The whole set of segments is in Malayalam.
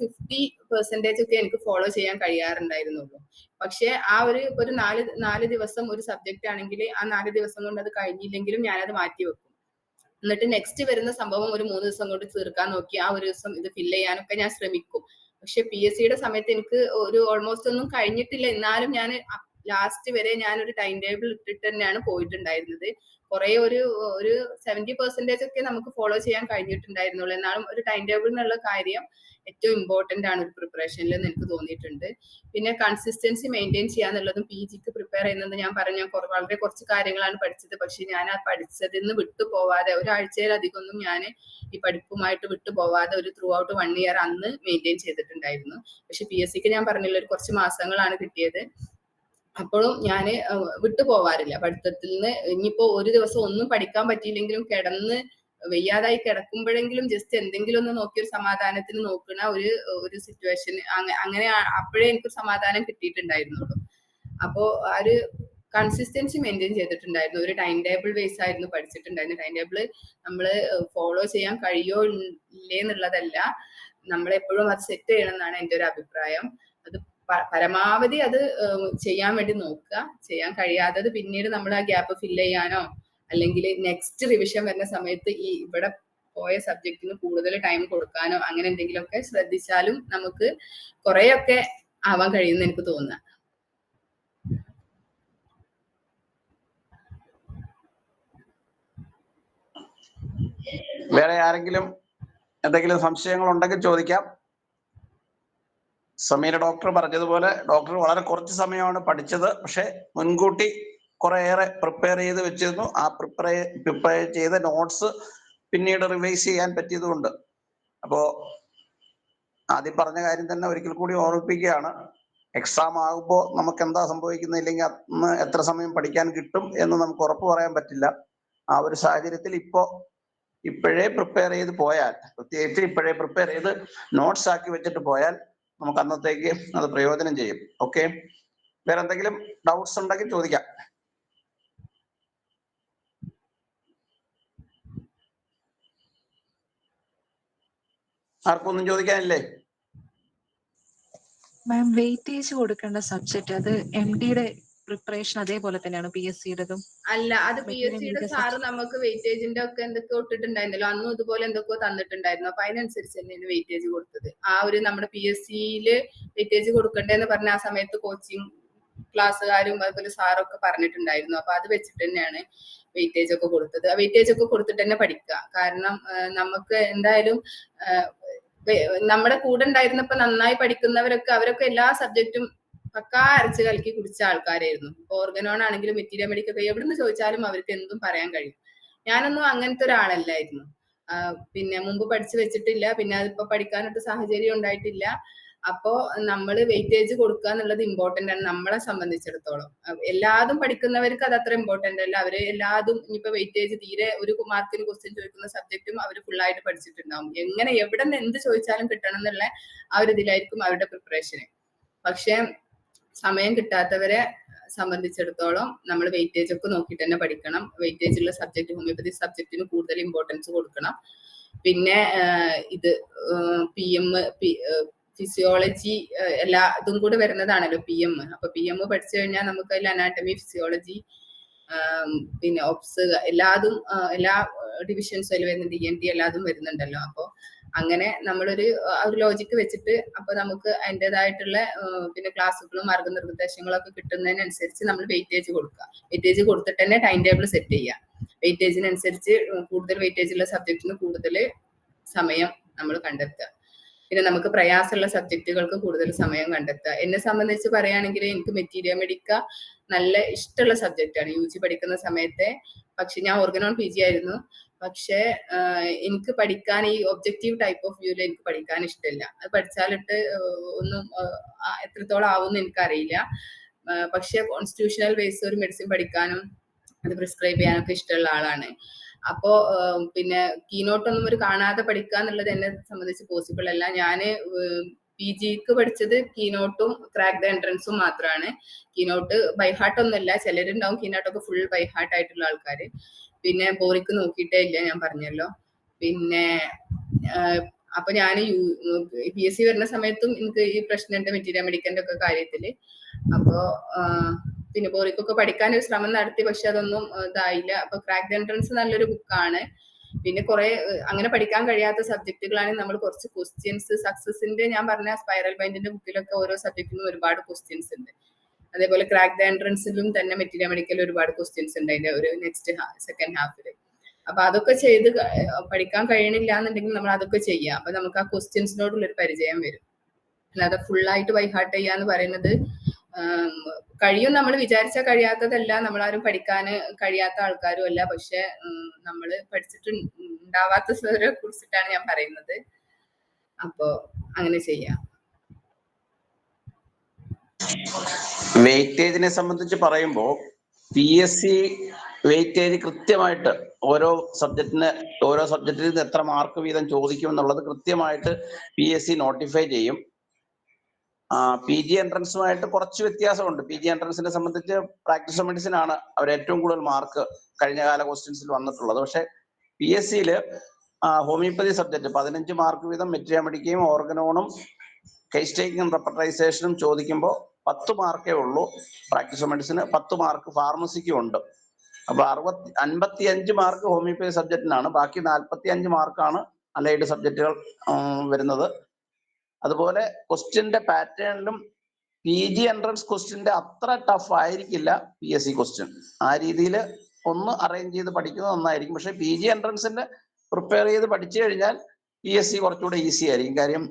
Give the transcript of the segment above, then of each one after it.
50% ഒക്കെ എനിക്ക് ഫോളോ ചെയ്യാൻ കഴിയാറുണ്ടായിരുന്നുള്ളൂ. പക്ഷെ ആ ഒരു 4 ദിവസം ഒരു സബ്ജക്റ്റ് ആണെങ്കിൽ ആ 4 ദിവസം കൊണ്ട് അത് കഴിഞ്ഞില്ലെങ്കിലും ഞാനത് മാറ്റി വെക്കും. എന്നിട്ട് നെക്സ്റ്റ് വരുന്ന സംഭവം ഒരു 3 ദിവസം കൊണ്ട് തീർക്കാൻ നോക്കി ആ ഒരു ദിവസം ഇത് ഫില്ല് ചെയ്യാനൊക്കെ ഞാൻ ശ്രമിക്കും. പക്ഷെ PSCയുടെ സമയത്ത് എനിക്ക് ഒരു ഓൾമോസ്റ്റ് ഒന്നും കഴിഞ്ഞിട്ടില്ല. എന്നാലും ഞാൻ ലാസ്റ്റ് വരെ ഞാൻ ഒരു ടൈം ടേബിൾ ഇട്ടിട്ട് തന്നെയാണ് പോയിട്ടുണ്ടായിരുന്നത്. കുറെ ഒരു 70% ഒക്കെ നമുക്ക് ഫോളോ ചെയ്യാൻ കഴിഞ്ഞിട്ടുണ്ടായിരുന്നുള്ളൂ. എന്നാലും ഒരു ടൈം ടേബിൾ എന്നുള്ള കാര്യം ഏറ്റവും ഇമ്പോർട്ടന്റ് ആണ് ഒരു പ്രിപ്പറേഷനിൽ എന്ന് എനിക്ക് തോന്നിയിട്ടുണ്ട്. പിന്നെ കൺസിസ്റ്റൻസി മെയിൻറ്റെയിൻ ചെയ്യാന്നുള്ളതും PGക്ക് പ്രിപ്പയർ ചെയ്യുന്നത് ഞാൻ പറഞ്ഞു വളരെ കുറച്ച് കാര്യങ്ങളാണ് പഠിച്ചത്. പക്ഷെ ഞാൻ ആ പഠിച്ചതിൽ നിന്ന് വിട്ടുപോവാതെ ഒരാഴ്ചയിലധികമൊന്നും ഞാൻ ഈ പഠിപ്പുമായിട്ട് വിട്ടുപോവാതെ ഒരു ത്രൂ ഔട്ട് 1 ഇയർ അന്ന് മെയിൻറ്റെയിൻ ചെയ്തിട്ടുണ്ടായിരുന്നു. പക്ഷെ PSCക്ക് ഞാൻ പറഞ്ഞില്ല ഒരു കുറച്ച് മാസങ്ങളാണ് കിട്ടിയത്. അപ്പോഴും ഞാൻ വിട്ടുപോവാറില്ല പഠിത്തത്തിൽ നിന്ന്. ഇനിയിപ്പോ ഒരു ദിവസം ഒന്നും പഠിക്കാൻ പറ്റിയില്ലെങ്കിലും വയ്യാതായി കിടക്കുമ്പോഴെങ്കിലും ജസ്റ്റ് എന്തെങ്കിലും ഒന്ന് നോക്കി ഒരു സമാധാനത്തിന് നോക്കുന്ന ഒരു സിറ്റുവേഷൻ അങ്ങനെ അപ്പോഴേ എനിക്ക് സമാധാനം കിട്ടിയിട്ടുണ്ടായിരുന്നുള്ളൂ. അപ്പോ ആ ഒരു കൺസിസ്റ്റൻസി മെയിൻറ്റെയിൻ ചെയ്തിട്ടുണ്ടായിരുന്നു. ഒരു ടൈം ടേബിൾ ബേസ് ആയിരുന്നു പഠിച്ചിട്ടുണ്ടായിരുന്നു. ടൈം ടേബിൾ നമ്മൾ ഫോളോ ചെയ്യാൻ കഴിയോ ഇല്ലേ എന്നുള്ളതല്ല, നമ്മളെപ്പോഴും അത് സെറ്റ് ചെയ്യണം എന്നാണ് എൻ്റെ ഒരു അഭിപ്രായം. അത് പരമാവധി അത് ചെയ്യാൻ വേണ്ടി നോക്കുക. ചെയ്യാൻ കഴിയാത്തത് പിന്നീട് നമ്മൾ ആ ഗ്യാപ്പ് ഫില്ല് ചെയ്യാനോ അല്ലെങ്കിൽ നെക്സ്റ്റ് റിവിഷൻ വരുന്ന സമയത്ത് ഇവിടെ പോയ സബ്ജക്റ്റിന് കൂടുതൽ ടൈം കൊടുക്കാനോ അങ്ങനെ എന്തെങ്കിലുമൊക്കെ ശ്രദ്ധിച്ചാലും നമുക്ക് കുറെയൊക്കെ ആവാൻ കഴിയുമെന്ന് എനിക്ക് തോന്നുക. വേറെ ആരെങ്കിലും എന്തെങ്കിലും സംശയങ്ങൾ ഉണ്ടെങ്കിൽ ചോദിക്കാം. സമീര ഡോക്ടർ പറഞ്ഞതുപോലെ ഡോക്ടർ വളരെ കുറച്ച് സമയമാണ് പഠിച്ചത്. പക്ഷെ മുൻകൂട്ടി കുറേയേറെ പ്രിപ്പയർ ചെയ്ത് വെച്ചിരുന്നു. ആ പ്രിപ്പയർ ചെയ്ത നോട്ട്സ് പിന്നീട് റിവൈസ് ചെയ്യാൻ പറ്റിയതുകൊണ്ട്. അപ്പോ ആദ്യം പറഞ്ഞ കാര്യം തന്നെ ഒരിക്കൽ കൂടി ഓർമ്മിപ്പിക്കുകയാണ്. എക്സാം ആകുമ്പോൾ നമുക്ക് എന്താ സംഭവിക്കുന്നത്, ഇല്ലെങ്കിൽ അന്ന് എത്ര സമയം പഠിക്കാൻ കിട്ടും എന്ന് നമുക്ക് ഉറപ്പ് പറയാൻ പറ്റില്ല. ആ ഒരു സാഹചര്യത്തിൽ ഇപ്പോഴേ പ്രിപ്പയർ ചെയ്ത് പോയാൽ, പ്രത്യേകിച്ച് ഇപ്പോഴേ പ്രിപ്പയർ ചെയ്ത് നോട്ട്സ് ആക്കി വെച്ചിട്ട് പോയാൽ നമുക്ക് അന്നത്തേക്ക് അത് പ്രയോജനം ചെയ്യും. ഓക്കെ, വേറെ എന്തെങ്കിലും ഡൗട്ട്സ് ഉണ്ടെങ്കിൽ ചോദിക്കാം. ആർക്കൊന്നും ചോദിക്കാനില്ലേ? മാം, വെയിറ്റേജ് കൊടുക്കേണ്ട സബ്ജക്ട് അത് MDയുടെ പ്രിപ്പറേഷൻ അതേപോലെ തന്നെയാണ് PSCയുടേതും? അല്ല, അത് PSCയുടെ സാറ് നമുക്ക് വെയിറ്റേജിന്റെ ഒക്കെ എന്തൊക്കെയോ ഇട്ടിട്ടുണ്ടായിരുന്നല്ലോ, അന്നും ഇതുപോലെ എന്തൊക്കെയോ തന്നിട്ടുണ്ടായിരുന്നു. അപ്പൊ അതിനനുസരിച്ച് തന്നെയാണ് വെയിറ്റേജ് കൊടുത്തത്. ആ ഒരു നമ്മുടെ PSCയില് വെയിറ്റേജ് കൊടുക്കണ്ടേന്ന് പറഞ്ഞ ആ സമയത്ത് കോച്ചിങ് ക്ലാസ്സുകാരും അതുപോലെ സാറൊക്കെ പറഞ്ഞിട്ടുണ്ടായിരുന്നു. അപ്പൊ അത് വെച്ചിട്ട് തന്നെയാണ് വെയിറ്റേജ് ഒക്കെ കൊടുത്തത്. ആ വെയിറ്റേജ് ഒക്കെ കൊടുത്തിട്ട് തന്നെ പഠിക്കുക. കാരണം നമുക്ക് എന്തായാലും നമ്മുടെ കൂടെ ഉണ്ടായിരുന്നപ്പോ നന്നായി പഠിക്കുന്നവരൊക്കെ അവരൊക്കെ എല്ലാ സബ്ജക്റ്റും പക്കാ അരച്ച് കലക്കി കുടിച്ച ആൾക്കാരായിരുന്നു. ഓർഗനോൺ ആണെങ്കിലും മെറ്റീരിയൽ മെഡിക്കൊക്കെ എവിടുന്ന് ചോദിച്ചാലും അവർക്ക് എന്തും പറയാൻ കഴിയും. ഞാനൊന്നും അങ്ങനത്തെ ഒരാളല്ലായിരുന്നു. പിന്നെ മുമ്പ് പഠിച്ചു വെച്ചിട്ടില്ല, പിന്നെ അതിപ്പോ പഠിക്കാനൊട്ട് സാഹചര്യം ഉണ്ടായിട്ടില്ല. അപ്പോ നമ്മൾ വെയിറ്റേജ് കൊടുക്കുക എന്നുള്ളത് ഇമ്പോർട്ടന്റ് ആണ് നമ്മളെ സംബന്ധിച്ചിടത്തോളം. എല്ലാതും പഠിക്കുന്നവർക്ക് അത് അത്ര ഇമ്പോർട്ടന്റ് അല്ല. അവര് എല്ലാതും ഇനിയിപ്പോ വെയിറ്റേജ് തീരെ ഒരു മാർക്കിന് ക്വസ്റ്റ്യൻ ചോദിക്കുന്ന സബ്ജക്റ്റും അവർ ഫുള്ളായിട്ട് പഠിച്ചിട്ടുണ്ടാവും. എവിടെ നിന്ന് എന്ത് ചോദിച്ചാലും കിട്ടണം എന്നുള്ള ആ ഒരു ഇതിലായിരിക്കും അവരുടെ പ്രിപ്പറേഷന്. പക്ഷെ സമയം കിട്ടാത്തവരെ സംബന്ധിച്ചിടത്തോളം നമ്മൾ വെയിറ്റേജ് ഒക്കെ നോക്കിയിട്ട് തന്നെ പഠിക്കണം. വെയിറ്റേജ് ഉള്ള സബ്ജക്ട് ഹോമിയോപ്പതി സബ്ജക്റ്റിന് കൂടുതൽ ഇമ്പോർട്ടൻസ് കൊടുക്കണം. പിന്നെ ഇത് PM ഫിസിയോളജി എല്ലാ ഇതും കൂടെ വരുന്നതാണല്ലോ PM. അപ്പൊ PM പഠിച്ചു കഴിഞ്ഞാൽ നമുക്ക് അതിൽ അനാട്ടമി, ഫിസിയോളജി, പിന്നെ ഒബ്സ് എല്ലാതും എല്ലാ ഡിവിഷൻസും അതിൽ വരുന്നുണ്ട്. ENT എല്ലാതും വരുന്നുണ്ടല്ലോ. അപ്പോൾ അങ്ങനെ നമ്മളൊരു ലോജിക്ക് വെച്ചിട്ട് അപ്പൊ നമുക്ക് അതിൻ്റെതായിട്ടുള്ള പിന്നെ ക്ലാസ്സുകളും മാർഗനിർദ്ദേശങ്ങളും ഒക്കെ കിട്ടുന്നതിനനുസരിച്ച് നമ്മൾ വെയിറ്റേജ് കൊടുക്കുക. വെയിറ്റേജ് കൊടുത്തിട്ട് തന്നെ ടൈം ടേബിൾ സെറ്റ് ചെയ്യുക. വെയിറ്റേജിനനുസരിച്ച് കൂടുതൽ വെയിറ്റേജ് ഉള്ള സബ്ജക്റ്റിന് കൂടുതൽ സമയം നമ്മൾ കണ്ടെത്തുക. പിന്നെ നമുക്ക് പ്രയാസമുള്ള സബ്ജക്റ്റുകൾക്ക് കൂടുതൽ സമയം കണ്ടെത്തുക. എന്നെ സംബന്ധിച്ച് പറയുകയാണെങ്കിൽ എനിക്ക് മെറ്റീരിയൽ മെഡിക്ക നല്ല ഇഷ്ടമുള്ള സബ്ജക്റ്റാണ് UG പഠിക്കുന്ന സമയത്തെ. പക്ഷെ ഞാൻ ഓർഗനോൺ PG ആയിരുന്നു. പക്ഷെ എനിക്ക് പഠിക്കാൻ ഈ ഒബ്ജക്റ്റീവ് ടൈപ്പ് ഓഫ് വ്യൂല് എനിക്ക് പഠിക്കാൻ ഇഷ്ടമില്ല. അത് പഠിച്ചാലിട്ട് ഒന്നും എത്രത്തോളം ആവുമെന്ന് എനിക്കറിയില്ല. പക്ഷെ കോൺസ്റ്റിറ്റ്യൂഷണൽ ബേസ് ഒരു മെഡിസിൻ പഠിക്കാനും അത് പ്രിസ്ക്രൈബ് ചെയ്യാനൊക്കെ ഇഷ്ടമുള്ള ആളാണ്. അപ്പോ പിന്നെ കീനോട്ടൊന്നും ഒരു കാണാതെ പഠിക്കുക എന്നുള്ളത് എന്നെ സംബന്ധിച്ച് പോസിബിൾ അല്ല. ഞാന് PGക്ക് പഠിച്ചത് കീനോട്ടും ക്രാക്ക് ദ എൻട്രൻസും മാത്രമാണ്. കീനോട്ട് ബൈഹാർട്ട് ഒന്നുമല്ല. ചിലരുണ്ടാവും കീനോട്ടൊക്കെ ഫുൾ ബൈഹാർട്ട് ആയിട്ടുള്ള ആൾക്കാര്. പിന്നെ ബോറിക്ക് നോക്കിയിട്ടേ ഇല്ല, ഞാൻ പറഞ്ഞല്ലോ. പിന്നെ അപ്പൊ ഞാൻ PSC വരുന്ന സമയത്തും എനിക്ക് ഈ പ്രശ്നമുണ്ട് മെറ്റീരിയൽ മെഡിക്കലിന്റെ ഒക്കെ കാര്യത്തില്. അപ്പോ പിന്നെ ബോറിക്കൊക്കെ പഠിക്കാൻ ഒരു ശ്രമം നടത്തി, പക്ഷെ അതൊന്നും ഇതായില്ല. അപ്പൊ ക്രാക്ഡ് എൻട്രൻസ് നല്ലൊരു ബുക്കാണ്. പിന്നെ കുറെ അങ്ങനെ പഠിക്കാൻ കഴിയാത്ത സബ്ജക്റ്റുകളാണെങ്കിൽ നമ്മൾ കുറച്ച് ക്വസ്റ്റ്യൻസ് സക്സസിന്റെ, ഞാൻ പറഞ്ഞ സ്പൈറൽ ബൈൻഡിന്റെ ബുക്കിലൊക്കെ ഓരോ സബ്ജക്റ്റിനും ഒരുപാട് ക്വസ്റ്റ്യൻസ് ഉണ്ട്. അതേപോലെ ക്രാക്ഡ് എൻട്രൻസിലും തന്നെ മെറ്റീരിയൽ മെഡിക്കൽ ഒരുപാട് ക്വസ്റ്റ്യൻസ് ഉണ്ട് അതിന്റെ ഒരു നെക്സ്റ്റ് സെക്കൻഡ് ഹാഫില്. അപ്പൊ അതൊക്കെ ചെയ്ത് പഠിക്കാൻ കഴിയണില്ല എന്നുണ്ടെങ്കിൽ നമ്മൾ അതൊക്കെ ചെയ്യാം. അപ്പൊ നമുക്ക് ആ ക്വസ്റ്റ്യൻസിനോടുള്ളൊരു പരിചയം വരും. അല്ലാതെ ഫുള്ളായിട്ട് ബൈ ഹാർട്ട് ചെയ്യാന്ന് പറയുന്നത് കഴിയും. നമ്മൾ വിചാരിച്ചാൽ കഴിയാത്തതല്ല, നമ്മളാരും പഠിക്കാൻ കഴിയാത്ത ആൾക്കാരും അല്ല. പക്ഷെ നമ്മൾ പഠിച്ചിട്ട് ഉണ്ടാവാത്തവരെ കുറിച്ചിട്ടാണ് ഞാൻ പറയുന്നത്. അപ്പോ അങ്ങനെ ചെയ്യാം. വെയിറ്റേജിനെ സംബന്ധിച്ച് പറയുമ്പോൾ PSC വെയിറ്റേജ് കൃത്യമായിട്ട് ഓരോ സബ്ജക്റ്റിന് എത്ര മാർക്ക് വീതം ചോദിക്കും എന്നുള്ളത് കൃത്യമായിട്ട് PSC നോട്ടിഫൈ ചെയ്യും. PG എൻട്രൻസുമായിട്ട് കുറച്ച് വ്യത്യാസമുണ്ട്. PG എൻട്രൻസിനെ സംബന്ധിച്ച് പ്രാക്ടീസ് മെഡിസിൻ ആണ് അവർ ഏറ്റവും കൂടുതൽ മാർക്ക് കഴിഞ്ഞ കാല ക്വസ്റ്റ്യൻസിൽ വന്നിട്ടുള്ളത്. പക്ഷെ PSCയിൽ ഹോമിയോപ്പതി സബ്ജക്ട് 15 മാർക്ക് വീതം മെറ്റീരിയൽ മെഡിക്കയും ഓർഗനോണും കേസ് ടേക്കിംഗ് റെപ്പർട്ടൈസേഷനും ചോദിക്കുമ്പോൾ 10 മാർക്കേ ഉള്ളൂ പ്രാക്ടീസ് മെഡിസിന്, 10 മാർക്ക് ഫാർമസിക്കും ഉണ്ട്. അപ്പൊ 55 മാർക്ക് ഹോമിയോപ്പതി സബ്ജക്റ്റിനാണ്, ബാക്കി 45 മാർക്കാണ് അലൈഡ് സബ്ജക്റ്റുകൾ വരുന്നത്. അതുപോലെ ക്വസ്റ്റ്യന്റെ പാറ്റേണിലും PG എൻട്രൻസ് ക്വസ്റ്റ്യന്റെ അത്ര ടഫ് ആയിരിക്കില്ല PSC ക്വസ്റ്റ്യൻ. ആ രീതിയിൽ ഒന്ന് അറേഞ്ച് ചെയ്ത് പഠിക്കുന്നത് നന്നായിരിക്കും. പക്ഷെ PG എൻട്രൻസിന്റെ പ്രിപ്പയർ ചെയ്ത് പഠിച്ചു കഴിഞ്ഞാൽ PSC കുറച്ചുകൂടെ ഈസി ആയിരിക്കും. കാര്യം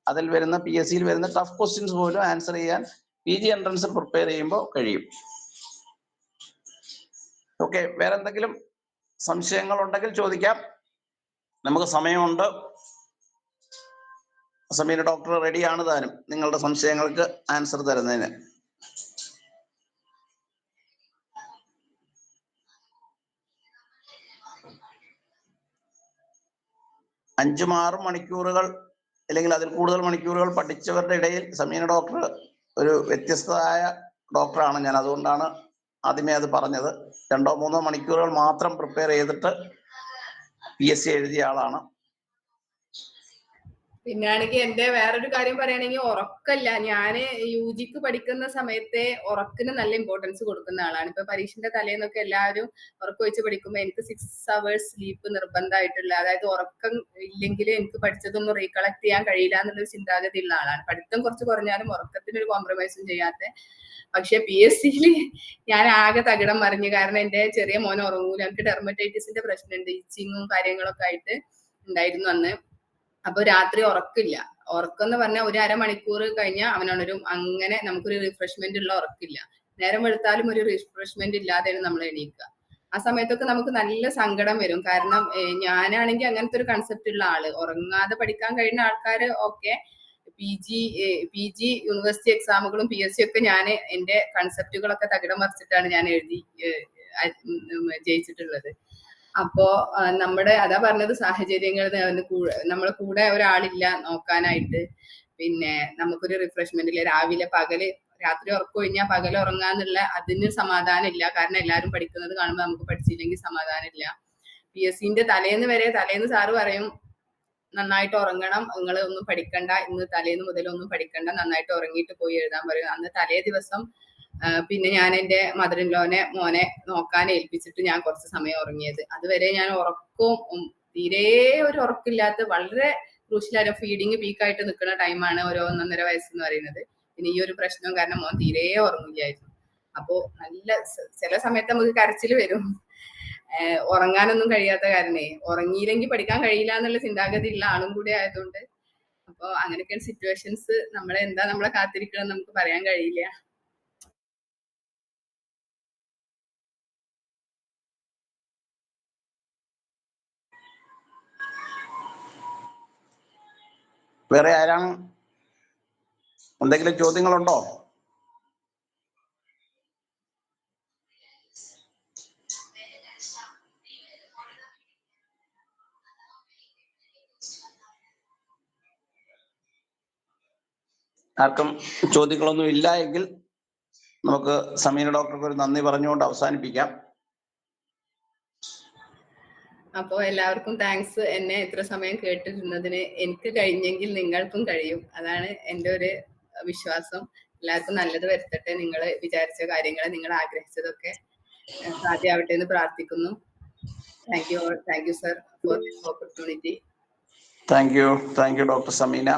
അതിൽ വരുന്ന PSCയിൽ വരുന്ന ടഫ് ക്വസ്റ്റ്യൻസ് പോലും ആൻസർ ചെയ്യാൻ PG എൻട്രൻസ് പ്രിപ്പയർ ചെയ്യുമ്പോൾ കഴിയും. ഓക്കെ, വേറെ എന്തെങ്കിലും സംശയങ്ങൾ ഉണ്ടെങ്കിൽ ചോദിക്കാം, നമുക്ക് സമയമുണ്ട്. സമീന ഡോക്ടർ റെഡിയാണ് താനും നിങ്ങളുടെ സംശയങ്ങൾക്ക് ആൻസർ തരുന്നതിന്. അഞ്ചും 6 മണിക്കൂറുകൾ അല്ലെങ്കിൽ അതിൽ കൂടുതൽ മണിക്കൂറുകൾ പഠിച്ചവരുടെ ഇടയിൽ സമീന ഡോക്ടർ ഒരു വ്യത്യസ്തമായ ഡോക്ടറാണ്. ഞാൻ അതുകൊണ്ടാണ് ആദ്യമേ അത് പറഞ്ഞത്. 2-3 മണിക്കൂറുകൾ മാത്രം പ്രിപ്പയർ ചെയ്തിട്ട് PSC എഴുതിയ ആളാണ്. പിന്നാണെങ്കിൽ എന്റെ വേറൊരു കാര്യം പറയുകയാണെങ്കിൽ ഉറക്കല്ല. ഞാന് UG പഠിക്കുന്ന സമയത്തെ ഉറക്കിന് നല്ല ഇമ്പോർട്ടൻസ് കൊടുക്കുന്ന ആളാണ്. ഇപ്പൊ പരീക്ഷന്റെ തലേന്നൊക്കെ എല്ലാവരും ഉറക്കൊഴിച്ച് പഠിക്കുമ്പോൾ എനിക്ക് 6 hours സ്ലീപ്പ് നിർബന്ധമായിട്ടുള്ള, അതായത് ഉറക്കം ഇല്ലെങ്കിൽ എനിക്ക് പഠിച്ചതൊന്നും റീകളക്ട് ചെയ്യാൻ കഴിയില്ല എന്നുള്ളൊരു ചിന്താഗതി ഉള്ള ആളാണ്. പഠിത്തം കുറച്ച് കുറഞ്ഞാലും ഉറക്കത്തിനൊരു കോംപ്രമൈസും ചെയ്യാത്ത. പക്ഷെ PSCയിൽ ഞാൻ ആകെ തകിടം മറിഞ്ഞു. കാരണം എന്റെ ചെറിയ മോൻ ഉറങ്ങൂല. എനിക്ക് ഡെർമറ്റൈറ്റിസിന്റെ പ്രശ്നമുണ്ട്, ഇച്ചിങ്ങും കാര്യങ്ങളൊക്കെ ആയിട്ട് ഉണ്ടായിരുന്നു അന്ന്. അപ്പൊ രാത്രി ഉറക്കില്ല. ഉറക്കം എന്ന് പറഞ്ഞാൽ ഒരു അരമണിക്കൂർ കഴിഞ്ഞാൽ അവനുണരും. അങ്ങനെ നമുക്കൊരു റിഫ്രഷ്മെന്റ് ഉള്ള ഉറക്കില്ല. നേരം വെളുത്താലും ഒരു റിഫ്രഷ്മെന്റ് ഇല്ലാതെയാണ് നമ്മൾ എണീക്കുക. ആ സമയത്തൊക്കെ നമുക്ക് നല്ല സങ്കടം വരും. കാരണം ഞാനാണെങ്കിൽ അങ്ങനത്തെ ഒരു കൺസെപ്റ്റ് ഉള്ള ആള്. ഉറങ്ങാതെ പഠിക്കാൻ കഴിയുന്ന ആൾക്കാര് ഓക്കെ. PG യൂണിവേഴ്സിറ്റി എക്സാമുകളും PSC ഒക്കെ ഞാൻ എന്റെ കൺസെപ്റ്റുകളൊക്കെ തകിടം മറിച്ചിട്ടാണ് ഞാൻ എഴുതി ജയിച്ചിട്ടുള്ളത്. അപ്പോ നമ്മുടെ അതാ പറഞ്ഞത്, സാഹചര്യങ്ങൾ നമ്മളെ കൂടെ ഒരാളില്ല നോക്കാനായിട്ട്. പിന്നെ നമുക്കൊരു റിഫ്രഷ്മെന്റ് ഇല്ല. രാവിലെ രാത്രി ഉറക്കം കഴിഞ്ഞാൽ പകൽ ഉറങ്ങാന്നുള്ള അതിന് സമാധാനം ഇല്ല. കാരണം എല്ലാവരും പഠിക്കുന്നത് കാണുമ്പോൾ നമുക്ക് പഠിച്ചില്ലെങ്കിൽ സമാധാനം ഇല്ല. PSCന്റെ തലേന്ന് സാറ് പറയും നന്നായിട്ട് ഉറങ്ങണം, നിങ്ങൾ ഒന്നും പഠിക്കണ്ട, ഇന്ന് തലേന്ന് മുതൽ ഒന്നും പഠിക്കണ്ട, നന്നായിട്ട് ഉറങ്ങിയിട്ട് പോയി എഴുതാൻ പറയും. അന്ന് തലേ ദിവസം പിന്നെ ഞാൻ എൻ്റെ മദർ ഇൻ ലോനെ മോനെ നോക്കാൻ ഏൽപ്പിച്ചിട്ട് ഞാൻ കുറച്ച് സമയം ഉറങ്ങിയത്. അതുവരെ ഞാൻ തീരെ ഒരു ഉറക്കില്ലാത്ത, വളരെ ക്രൂഷ്യലായ ഫീഡിങ് പീക്കായിട്ട് നിൽക്കുന്ന ടൈമാണ് ഒരു 1.5 വയസ്സെന്ന് പറയുന്നത്. പിന്നെ ഈ ഒരു പ്രശ്നം കാരണം മോൻ തീരെ ഉറങ്ങില്ലായിരുന്നു. അപ്പോ നല്ല ചില സമയത്ത് നമുക്ക് കരച്ചിൽ വരും, ഉറങ്ങാനൊന്നും കഴിയാത്ത കാരണേ. ഉറങ്ങിയില്ലെങ്കിൽ പഠിക്കാൻ കഴിയില്ല എന്നുള്ള ചിന്താഗതി ഉള്ള ആളും കൂടി ആയതുകൊണ്ട്. അപ്പൊ അങ്ങനെയൊക്കെയാണ് സിറ്റുവേഷൻസ്. നമ്മളെ കാത്തിരിക്കണം നമുക്ക് പറയാൻ കഴിയില്ല. വേറെ ആരാണ്? എന്തെങ്കിലും ചോദ്യങ്ങളുണ്ടോ? ആർക്കും ചോദ്യങ്ങളൊന്നും ഇല്ല എങ്കിൽ നമുക്ക് സമീന ഡോക്ടർക്ക് ഒരു നന്ദി പറഞ്ഞുകൊണ്ട് അവസാനിപ്പിക്കാം. അപ്പോൾ എല്ലാവർക്കും താങ്ക്സ്. എന്നെ ഇത്ര സമയം കേട്ടിരുന്നതിന്. എനിക്ക് കഴിഞ്ഞെങ്കിൽ നിങ്ങൾക്കും കഴിയും. അതാണ് എൻ്റെ ഒരു വിശ്വാസം. എല്ലാവർക്കും നല്ലത് വരുത്തട്ടെ. നിങ്ങൾ വിചാരിച്ച കാര്യങ്ങൾ, നിങ്ങൾ ആഗ്രഹിച്ചതൊക്കെ സാധ്യമാവട്ടെ എന്ന് പ്രാർത്ഥിക്കുന്നു. Thank you sir for this opportunity. Thank you doctor Sameena.